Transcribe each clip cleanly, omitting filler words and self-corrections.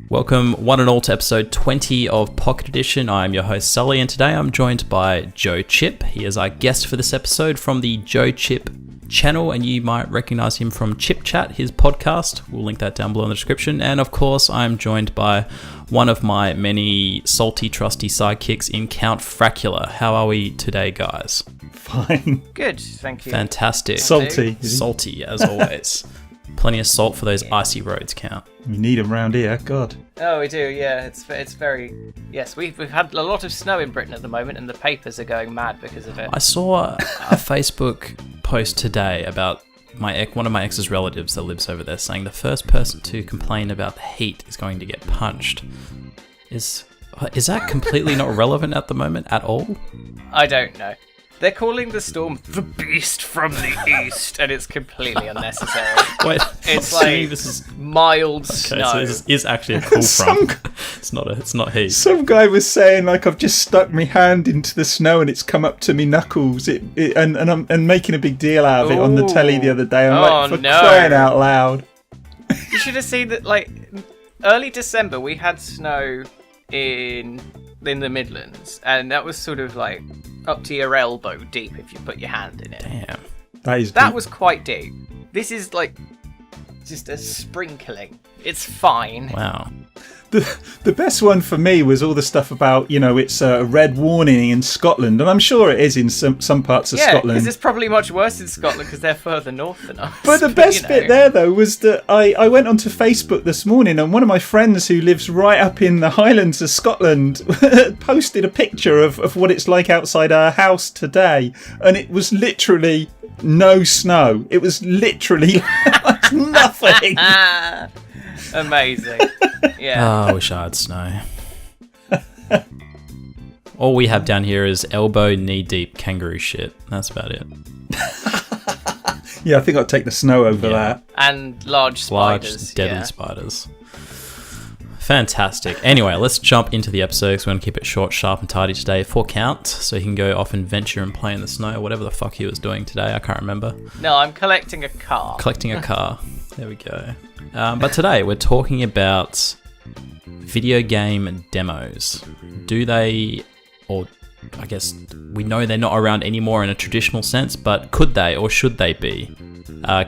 Welcome one and all to episode 20 of Pocket Edition. I'm your host Sully, and today I'm joined by Joe Chip. He is our guest for this episode from the Joe Chip channel, and you might recognize him from Chip Chat, his podcast. We'll link that down below in the description. And of course, I'm joined by one of my many salty, trusty sidekicks in Count Fracula. How are we today, guys? Fine. Good, thank you. Fantastic. Salty. Salty, as always. Plenty of salt for those icy roads, Count. We need them round here, God. Oh, we do, yeah. It's very... Yes, we've had a lot of snow in Britain at the moment, and the papers are going mad because of it. I saw a Facebook post today about one of my ex's relatives that lives over there saying the first person to complain about the heat is going to get punched. Is that completely not relevant at the moment at all? I don't know. They're calling the storm the beast from the east, and it's completely unnecessary. Wait, it's like this is mild snow. So this is actually a cool front. It's not heat. Some guy was saying, like, I've just stuck my hand into the snow and it's come up to me knuckles. And making a big deal out of it on the telly the other day. I'm crying out loud. You should have seen that, like, early December we had snow in the Midlands, and that was sort of like up to your elbow deep if you put your hand in it. Damn. That was quite deep. This is like just a sprinkling. It's fine. Wow. The best one for me was all the stuff about, it's a red warning in Scotland, and I'm sure it is in some parts of Scotland. Yeah, because it's probably much worse in Scotland because they're further north than us. But the best bit there, though, was that I went onto Facebook this morning, and one of my friends who lives right up in the Highlands of Scotland posted a picture of what it's like outside our house today, and it was literally no snow. It was literally like nothing. Amazing. Yeah. Oh, I wish I had snow. All we have down here is elbow, knee-deep kangaroo shit. That's about it. Yeah, I think I'll take the snow over that. And large spiders. Deadly spiders. Fantastic. Anyway, let's jump into the episode because we're going to keep it short, sharp, and tidy today for Count, so he can go off and venture and play in the snow, or whatever the fuck he was doing today. I can't remember. No, I'm collecting a car. Collecting a car. There we go. But today we're talking about video game demos. Do they, or I guess we know they're not around anymore in a traditional sense, but could they or should they be?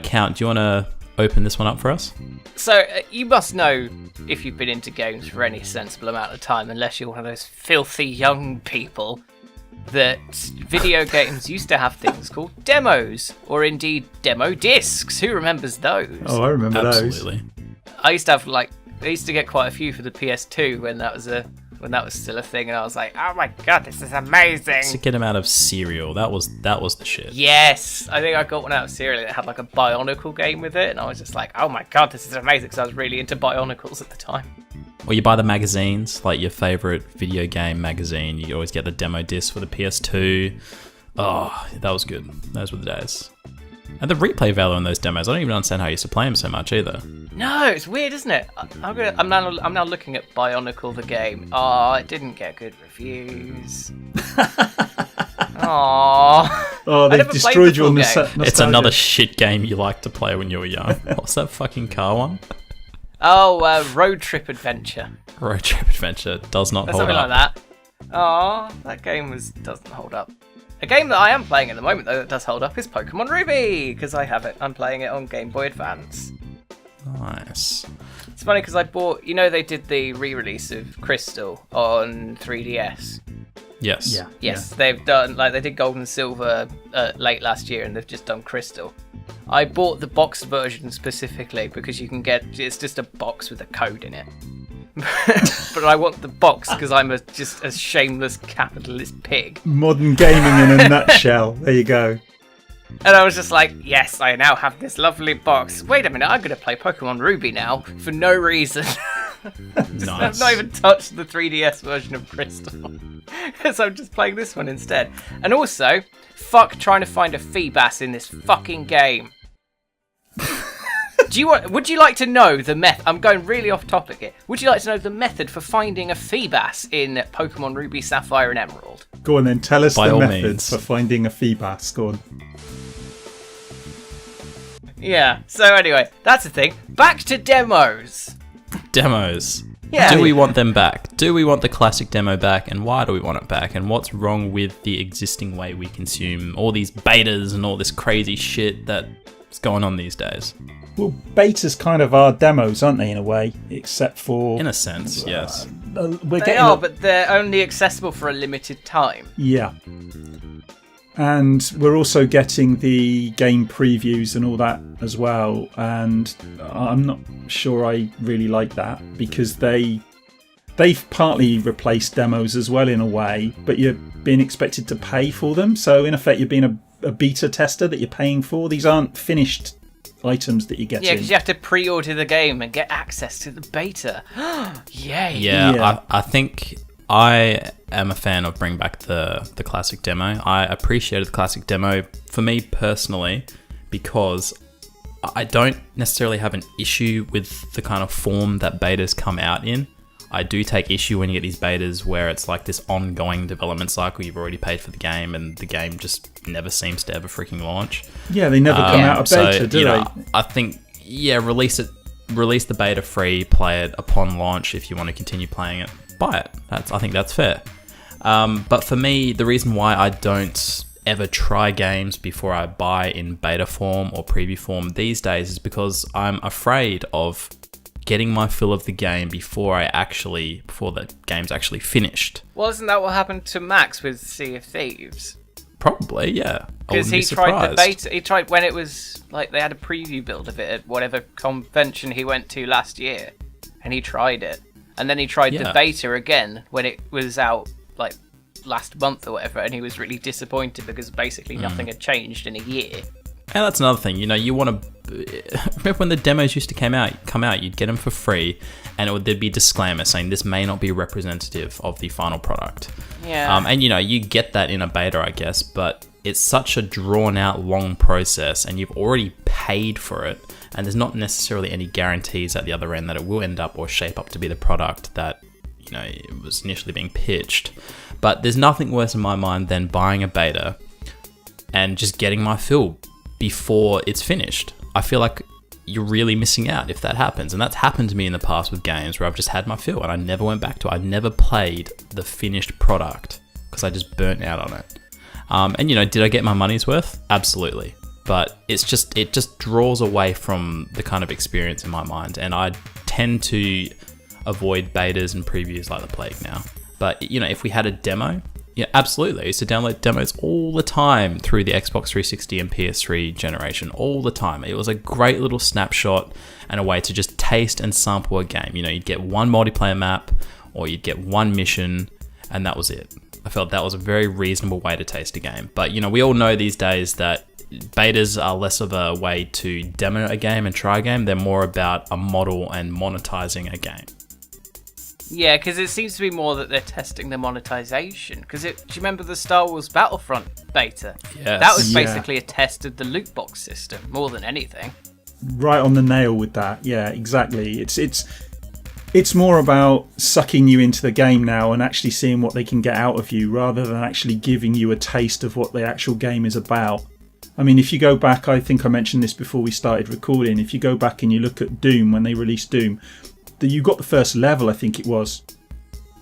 Count, do you want to open this one up for us? So, you must know, if you've been into games for any sensible amount of time, unless you're one of those filthy young people, that video games used to have things called demos, or indeed demo discs. Who remembers those? Oh, I remember Absolutely. those. I used to get quite a few for the PS2 when that was still a thing, and I was like, oh my god, this is amazing. To get him out of Serial, that was the shit. Yes, I think I got one out of Serial that had like a Bionicle game with it, and I was just like, oh my god, this is amazing, because I was really into Bionicles at the time. Or you buy the magazines, like your favourite video game magazine. You always get the demo disc for the PS2. Oh, that was good. Those were the days. And the replay value on those demos, I don't even understand how you used to play them so much either. No, it's weird, isn't it? I'm now looking at Bionicle the game. Oh, it didn't get good reviews. Aww. Oh, they've destroyed your nostalgia. It's another shit game you liked to play when you were young. What's that fucking car one? Oh, Road Trip Adventure. Road Trip Adventure does not hold up. Something like that. Oh, that game doesn't hold up. A game that I am playing at the moment, though, that does hold up is Pokemon Ruby, because I have it. I'm playing it on Game Boy Advance. Nice. It's funny because I bought... they did the re-release of Crystal on 3DS. Yes. Yeah. Yes, they've done... they did Gold and Silver late last year, and they've just done Crystal. I bought the boxed version specifically because you can get... It's just a box with a code in it. But I want the box because I'm just a shameless capitalist pig. Modern gaming in a nutshell. There you go. And I was just like, yes, I now have this lovely box. Wait a minute, I'm going to play Pokemon Ruby now for no reason. Nice. I've not even touched the 3DS version of Crystal. So I'm just playing this one instead. And also, fuck trying to find a Feebas in this fucking game. Would you like to know the method? I'm going really off topic here. Would you like to know the method for finding a Feebas in Pokemon Ruby, Sapphire, and Emerald? Go on then, tell us By the all method means. for finding a Feebas. Go on. Yeah, so anyway, that's the thing. Back to demos. Demos. Yeah. Do we want them back? Do we want the classic demo back? And why do we want it back? And what's wrong with the existing way we consume all these betas and all this crazy shit that's going on these days? Well, betas kind of are demos, aren't they, in a way? Except for... In a sense, yes. But they're only accessible for a limited time. Yeah. And we're also getting the game previews and all that as well. And I'm not sure I really like that, because they've partly replaced demos as well in a way, but you're being expected to pay for them. So in effect, you're being a beta tester that you're paying for. These aren't finished items that you get. Yeah, because you have to pre-order the game and get access to the beta. Yay! Yeah. I think I am a fan of bring back the classic demo. I appreciated the classic demo for me personally, because I don't necessarily have an issue with the kind of form that betas come out in. I do take issue when you get these betas where it's like this ongoing development cycle. You've already paid for the game and the game just never seems to ever freaking launch. Yeah, they never come out of beta, do they? I think, release the beta free, play it upon launch. If you want to continue playing it, buy it. I think that's fair. But for me, the reason why I don't ever try games before I buy in beta form or preview form these days is because I'm afraid of getting my fill of the game before the game's actually finished. Well, isn't that what happened to Max with Sea of Thieves? Probably, yeah. Because he tried the beta. He tried when it was like they had a preview build of it at whatever convention he went to last year, and he tried it, and then he tried the beta again when it was out like last month or whatever, and he was really disappointed because basically nothing had changed in a year. And that's another thing, you want to... Remember when the demos used to come out, you'd get them for free, and there'd be a disclaimer saying this may not be representative of the final product. Yeah. And, you get that in a beta, I guess, but it's such a drawn-out, long process, and you've already paid for it, and there's not necessarily any guarantees at the other end that it will end up or shape up to be the product that, it was initially being pitched. But there's nothing worse in my mind than buying a beta and just getting my fill before it's finished. I feel like you're really missing out if that happens. And that's happened to me in the past with games where I've just had my fill and I never went back to it. I never played the finished product because I just burnt out on it. And did I get my money's worth? Absolutely. But it just draws away from the kind of experience in my mind. And I tend to avoid betas and previews like the plague now. But, if we had a demo, yeah, absolutely. I used to download demos all the time through the Xbox 360 and PS3 generation, all the time. It was a great little snapshot and a way to just taste and sample a game. You'd get one multiplayer map or you'd get one mission and that was it. I felt that was a very reasonable way to taste a game. But, we all know these days that betas are less of a way to demo a game and try a game. They're more about a model and monetizing a game. Yeah, because it seems to be more that they're testing the monetization. Because do you remember the Star Wars Battlefront beta? Yes. That was basically a test of the loot box system, more than anything. Right on the nail with that. Yeah, exactly. It's more about sucking you into the game now and actually seeing what they can get out of you, rather than actually giving you a taste of what the actual game is about. I mean, if you go back, I think I mentioned this before we started recording, if you go back and you look at Doom, when they released Doom, you got the first level, I think it was,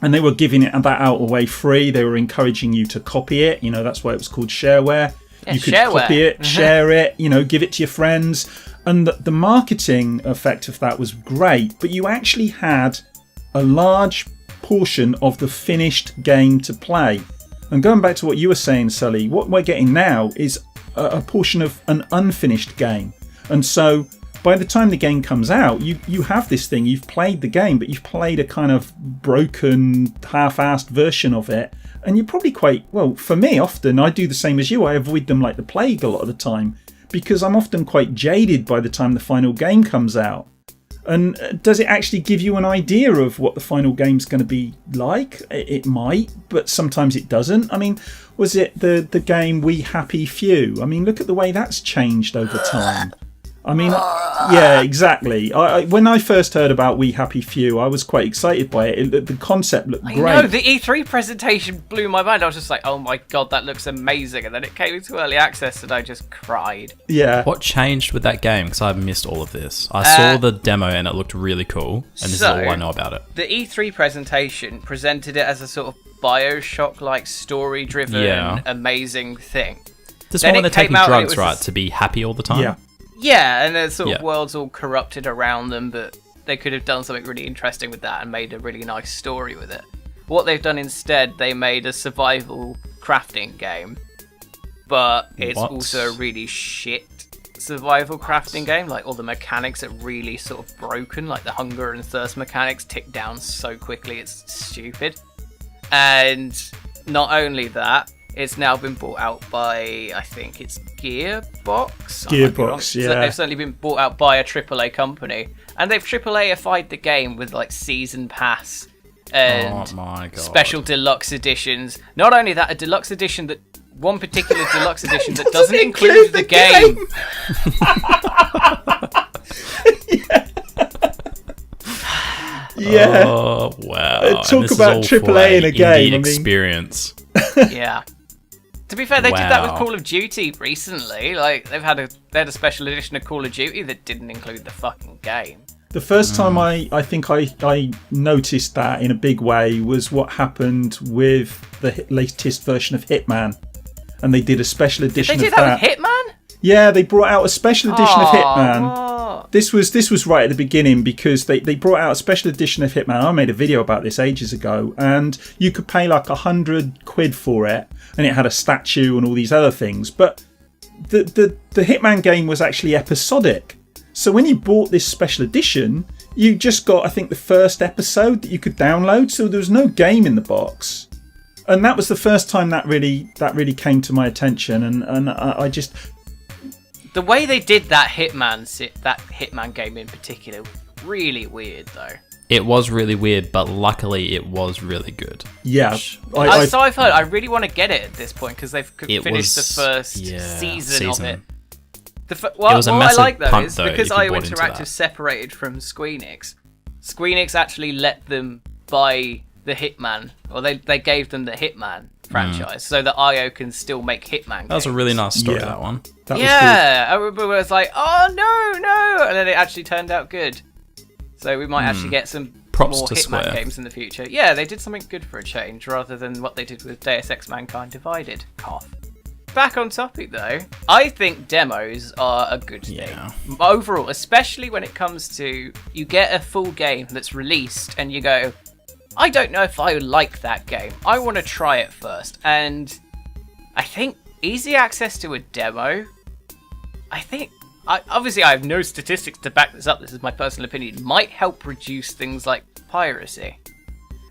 and they were giving that out away free. They were encouraging you to copy it. That's why it was called shareware. Yeah, you could shareware. copy it, share it, give it to your friends. And the marketing effect of that was great, but you actually had a large portion of the finished game to play. And going back to what you were saying, Sully, what we're getting now is a portion of an unfinished game. And so by the time the game comes out, you have this thing, you've played the game, but you've played a kind of broken, half-assed version of it. And you're probably for me, often, I do the same as you. I avoid them like the plague a lot of the time, because I'm often quite jaded by the time the final game comes out. And does it actually give you an idea of what the final game's going to be like? It might, but sometimes it doesn't. I mean, was it the game We Happy Few? I mean, look at the way that's changed over time. I mean, yeah, exactly. When I first heard about We Happy Few, I was quite excited by it. The concept looked great. I know, the E3 presentation blew my mind. I was just like, oh my god, that looks amazing. And then it came into early access and I just cried. Yeah. What changed with that game? Because I've missed all of this. I saw the demo and it looked really cool. And this is all I know about it. The E3 presentation presented it as a sort of Bioshock-like, story-driven, amazing thing. This one when they're taking drugs, right, to be happy all the time? Yeah. Yeah, and the sort of world's all corrupted around them, but they could have done something really interesting with that and made a really nice story with it. What they've done instead, they made a survival crafting game, but it's also a really shit survival crafting game. Like, all the mechanics are really sort of broken, like the hunger and thirst mechanics tick down so quickly, it's stupid. And not only that, it's now been bought out by, I think it's Gearbox? Gearbox, yeah. So they've certainly been bought out by a AAA company. And they've AAA-ified the game with, like, Season Pass and special deluxe editions. Not only that, a deluxe edition that... One particular deluxe edition that doesn't include the game. Yeah. Oh, wow. Talk about AAA in a game. Experience. Yeah. To be fair, they did that with Call of Duty recently. Like, they had a special edition of Call of Duty that didn't include the fucking game. The first time I think I noticed that in a big way was what happened with the latest version of Hitman. And they did a special edition of that. Did they do that with Hitman? Yeah, they brought out a special edition of Hitman. What? This was right at the beginning because they brought out a special edition of Hitman. I made a video about this ages ago, and you could pay like £100 for it, and it had a statue and all these other things. But the Hitman game was actually episodic. So when you bought this special edition, you just got, I think, the first episode that you could download. So there was no game in the box. And that was the first time that really came to my attention, and I just... The way they did that Hitman game in particular, really weird though. It was really weird, but luckily it was really good. Yeah. So I've heard. I really want to get it at this point because they've finished the first season of it. What I like though is because IO Interactive separated from Squeenix. Squeenix actually let them buy the Hitman, or they gave them the Hitman franchise, so that IO can still make Hitman games. That was a really nice story, that one. That was good. I remember it was like, oh no, and then it actually turned out good. So we might actually get some more Hitman games in the future. Yeah, they did something good for a change, rather than what they did with Deus Ex Mankind Divided. Cough. Back on topic though, I think demos are a good thing. Overall, especially when it comes to, you get a full game that's released and you go, I don't know if I like that game. I want to try it first. And I think easy access to a demo, obviously I have no statistics to back this up, this is my personal opinion, might help reduce things like piracy.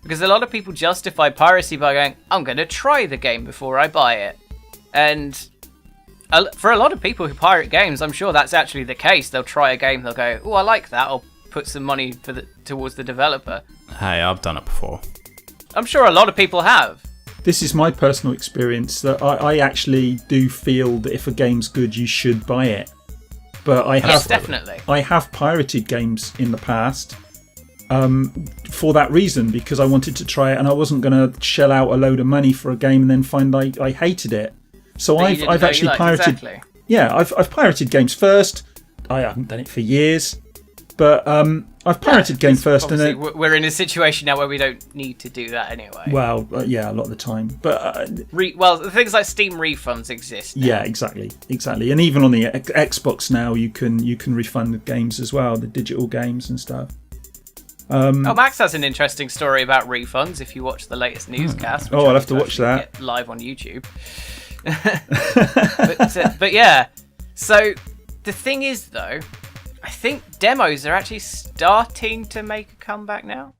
Because a lot of people justify piracy by going, I'm going to try the game before I buy it. And for a lot of people who pirate games, I'm sure that's actually the case. They'll try a game, they'll go, oh, I like that, I'll put some money towards the developer. Hey, I've done it before. I'm sure a lot of people have. This is my personal experience, that I actually do feel that if a game's good, you should buy it. But I have pirated games in the past for that reason, because I wanted to try it and I wasn't going to shell out a load of money for a game and then find I hated it. So I've actually pirated. Exactly. Yeah, I've pirated games first. I haven't done it for years, but I've pirated games first, and then we're in a situation now where we don't need to do that anyway. Well, yeah, a lot of the time, but things like Steam refunds exist now. Yeah, exactly, and even on the Xbox now, you can refund the games as well, the digital games and stuff. Max has an interesting story about refunds. If you watch the latest newscast, I'll have to watch that live on YouTube. but yeah, so the thing is though, I think demos are actually starting to make a comeback now.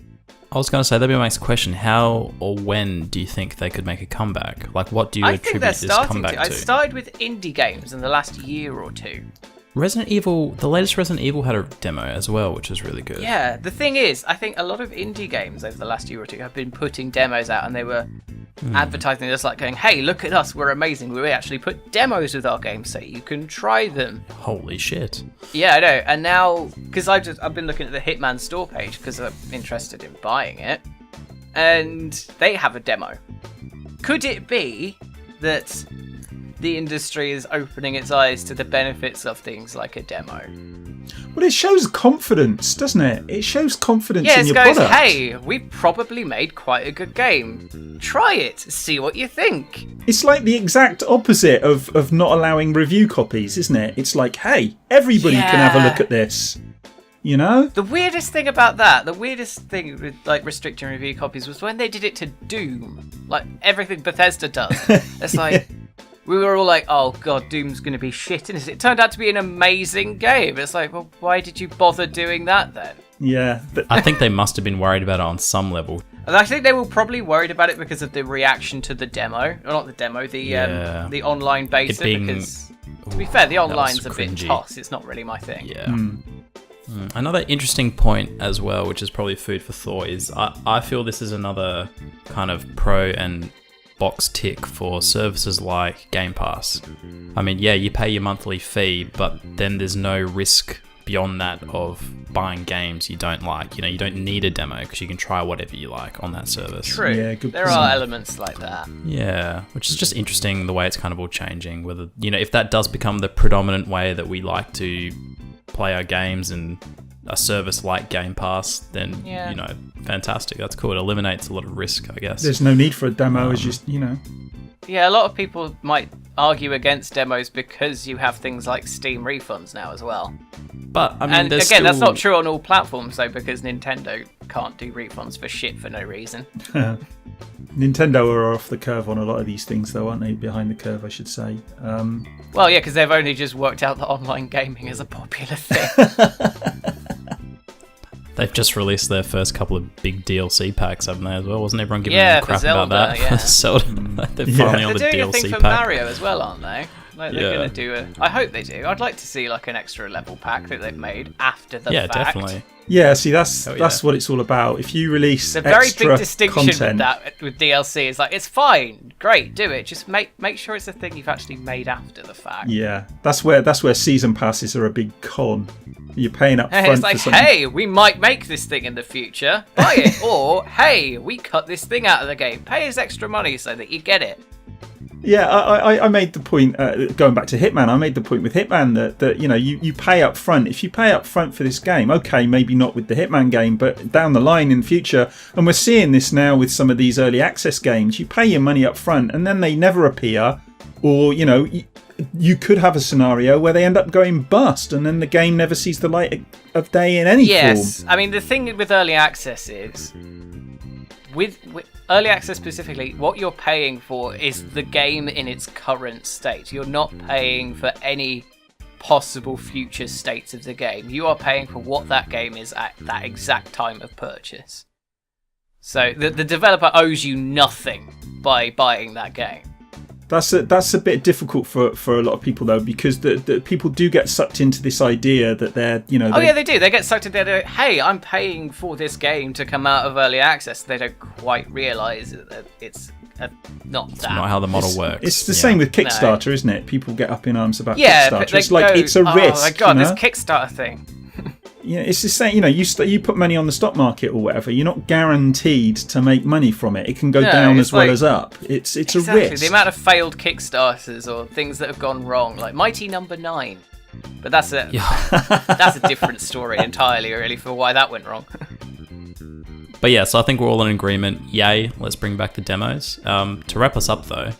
I was going to say, that'd be my next question. How or when do you think they could make a comeback? Like, what do you attribute this comeback to? I started with indie games in the last year or two. the latest Resident Evil had a demo as well, which was really good. Yeah, the thing is, I think a lot of indie games over the last year or two have been putting demos out, and they were advertising just like going, hey, look at us, we're amazing. We actually put demos with our games so you can try them. Holy shit. Yeah, I know. And now, because I've been looking at the Hitman store page because I'm interested in buying it, and they have a demo. Could it be that the industry is opening its eyes to the benefits of things like a demo? Well, it shows confidence, doesn't it? It shows confidence Yeah, in it your goes, product. hey, we probably made quite a good game. Try it, see what you think. It's like the exact opposite of not allowing review copies, isn't it? It's like, hey, everybody can have a look at this. You know? The weirdest thing about that, the weirdest thing with like restricting review copies was when they did it to Doom. Like everything Bethesda does. It's like, we were all like, oh god, Doom's going to be shit. And it turned out to be an amazing game. It's like, well, why did you bother doing that then? Yeah. I think they must have been worried about it on some level. And I think they were probably worried about it because of the reaction to the demo. Or not the demo, the online beta. Because, to be fair, the online's a bit toss. It's not really my thing. Yeah. Another interesting point as well, which is probably food for thought, is I feel this is another kind of pro and box tick for services like Game Pass. I mean, yeah, you pay your monthly fee, but then there's no risk beyond that of buying games you don't like. You know, you don't need a demo because you can try whatever you like on that service. True. Yeah, good there point. are elements like that. Yeah, which is just interesting the way it's kind of all changing. Whether, you know, if that does become the predominant way that we like to play our games and a service like Game Pass, then, you know, fantastic. That's cool. It eliminates a lot of risk, I guess. There's no need for a demo, as just, you know. Yeah, a lot of people might argue against demos because you have things like Steam refunds now as well. But, I mean, and again, still... that's not true on all platforms, though, because Nintendo can't do refunds for shit for no reason. Nintendo are off the curve on a lot of these things, though, aren't they? Behind the curve, I should say. Well, yeah, because they've only just worked out that online gaming is a popular thing. They've just released their first couple of big DLC packs, haven't they, as well? Wasn't everyone giving them crap Zelda, about that? Yeah, Zelda. They're finally on the They're doing DLC a thing for pack. Mario as well, aren't they? Like they're going to do a... I hope they do. I'd like to see like an extra level pack that they've made after the fact. Yeah, definitely. Yeah, see, that's what it's all about. If you release the very extra big distinction content, with that with DLC is like, it's fine, great, do it. Just make sure it's a thing you've actually made after the fact. Yeah, that's where season passes are a big con. You're paying up front. It's like, for something. hey, we might make this thing in the future, buy it, or hey, we cut this thing out of the game, pay us extra money so that you get it. Yeah, I made the point, going back to Hitman, I made the point with Hitman that you know, you pay up front. If you pay up front for this game, okay, maybe not with the Hitman game, but down the line in future, and we're seeing this now with some of these early access games, you pay your money up front and then they never appear, or, you know, you could have a scenario where they end up going bust and then the game never sees the light of day in any form. Yes, I mean, the thing with early access is, with early access specifically, what you're paying for is the game in its current state. You're not paying for any possible future states of the game. You are paying for what that game is at that exact time of purchase. So the developer owes you nothing by buying that game. That's a bit difficult for a lot of people, though, because the people do get sucked into this idea that they're, you know... yeah, they do. They get sucked into the, hey, I'm paying for this game to come out of early access. They don't quite realise that it's not that. It's not how the model works. It's the same with Kickstarter, isn't it? People get up in arms about Kickstarter. It's like, it's a risk. Oh my god, you know? this Kickstarter thing. Yeah, it's the same. You know, you put money on the stock market or whatever. You're not guaranteed to make money from it. It can go down as well as up. It's exactly, a risk. The amount of failed Kickstarters or things that have gone wrong, like Mighty Number 9. But that's a different story entirely, really, for why that went wrong. But yeah, so I think we're all in agreement. Yay, let's bring back the demos. To wrap us up, though,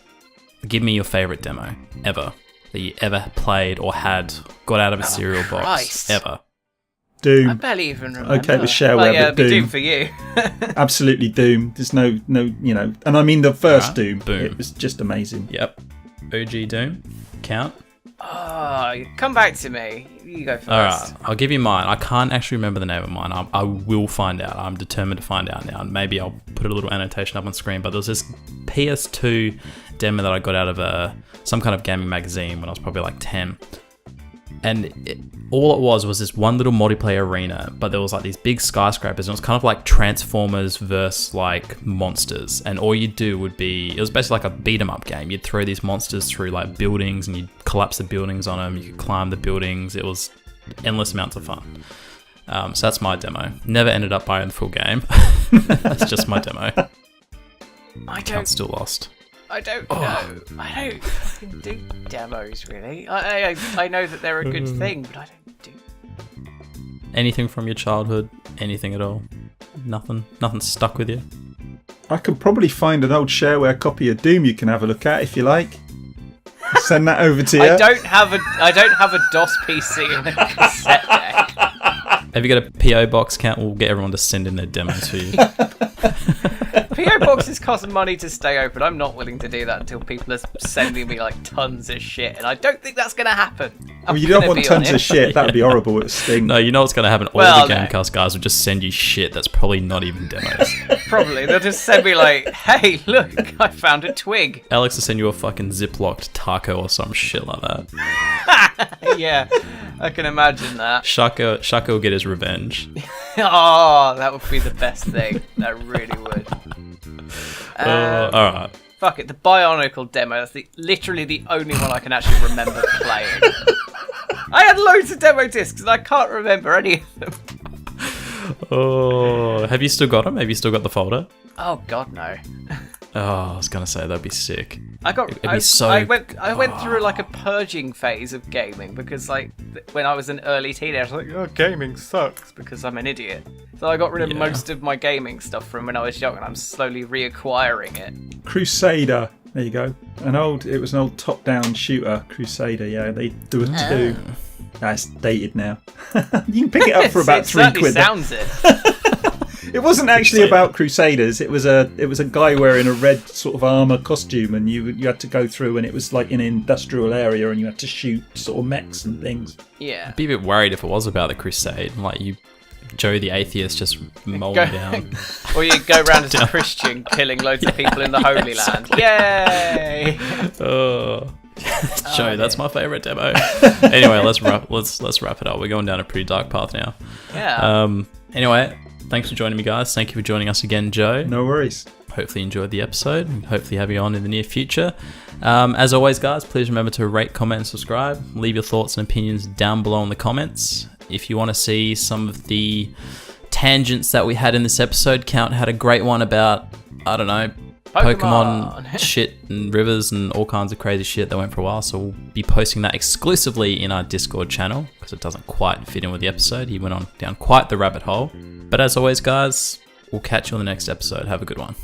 give me your favourite demo ever that you ever played or got out of a cereal box ever. Doom. I barely even remember. Okay, with shareware, but Doom for you. Absolutely Doom. There's no, you know, and I mean the first Doom. Boom. It was just amazing. Yep. OG Doom. Count. Oh, come back to me. You go first. All right, I'll give you mine. I can't actually remember the name of mine. I will find out. I'm determined to find out now. And maybe I'll put a little annotation up on screen. But there was this PS2 demo that I got out of some kind of gaming magazine when I was probably like 10. all it was this one little multiplayer arena, but there was like these big skyscrapers, and it was kind of like Transformers versus like monsters. And all you'd do it was basically like a beat 'em up game. You'd throw these monsters through like buildings, and you'd collapse the buildings on them. You could climb the buildings. It was endless amounts of fun. So that's my demo. Never ended up buying the full game. That's just my demo. Account's still lost. I don't know. I don't fucking do demos, really. I know that they're a good thing, but I don't do. Anything from your childhood? Anything at all? Nothing stuck with you? I could probably find an old shareware copy of Doom you can have a look at if you like. Send that over to you. I don't have a DOS PC and a cassette deck. Have you got a PO box count? We'll get everyone to send in their demos for you. PO boxes cost money to stay open. I'm not willing to do that until people are sending me like tons of shit, and I don't think that's going to happen. Well, you don't want tons of shit. That would be horrible. It would sting. No, you know what's going to happen? All the GameCast guys will just send you shit that's probably not even demos. Probably. They'll just send me like, hey, look, I found a twig. Alex will send you a fucking zip-locked taco or some shit like that. Yeah, I can imagine that. Shaka will get his revenge. Oh, that would be the best thing. That really would. Alright. Fuck it, the Bionicle demo, that's literally the only one I can actually remember playing. I had loads of demo discs and I can't remember any of them. Oh, have you still got them? Have you still got the folder? Oh god, no. Oh, I was gonna say that'd be sick. I went through like a purging phase of gaming because like when I was an early teenager, I was like, oh, gaming sucks because I'm an idiot. So I got rid of most of my gaming stuff from when I was young, and I'm slowly reacquiring it. Crusader, there you go. It was an old top-down shooter, Crusader. Yeah, they do a 2. That's dated now. You can pick it up for about £3. It sounds it. It wasn't actually about Crusaders. It was a guy wearing a red sort of armor costume, and you had to go through, and it was like in an industrial area, and you had to shoot sort of mechs and things. Yeah. I'd be a bit worried if it was about the Crusade, like Joe the Atheist just mowing down. Or you go around as a Christian killing loads of people in the Holy Land. Yay! Joe, that's my favourite demo. Anyway, let's wrap it up. We're going down a pretty dark path now. Yeah. Anyway, thanks for joining me, guys. Thank you for joining us again, Joe. No worries. Hopefully you enjoyed the episode, and hopefully have you on in the near future. As always, guys, please remember to rate, comment, and subscribe. Leave your thoughts and opinions down below in the comments. If you want to see some of the tangents that we had in this episode, Count had a great one about, I don't know, Pokemon shit and rivers and all kinds of crazy shit that went for a while. So we'll be posting that exclusively in our Discord channel because it doesn't quite fit in with the episode. He went down quite the rabbit hole. But as always, guys, we'll catch you on the next episode. Have a good one.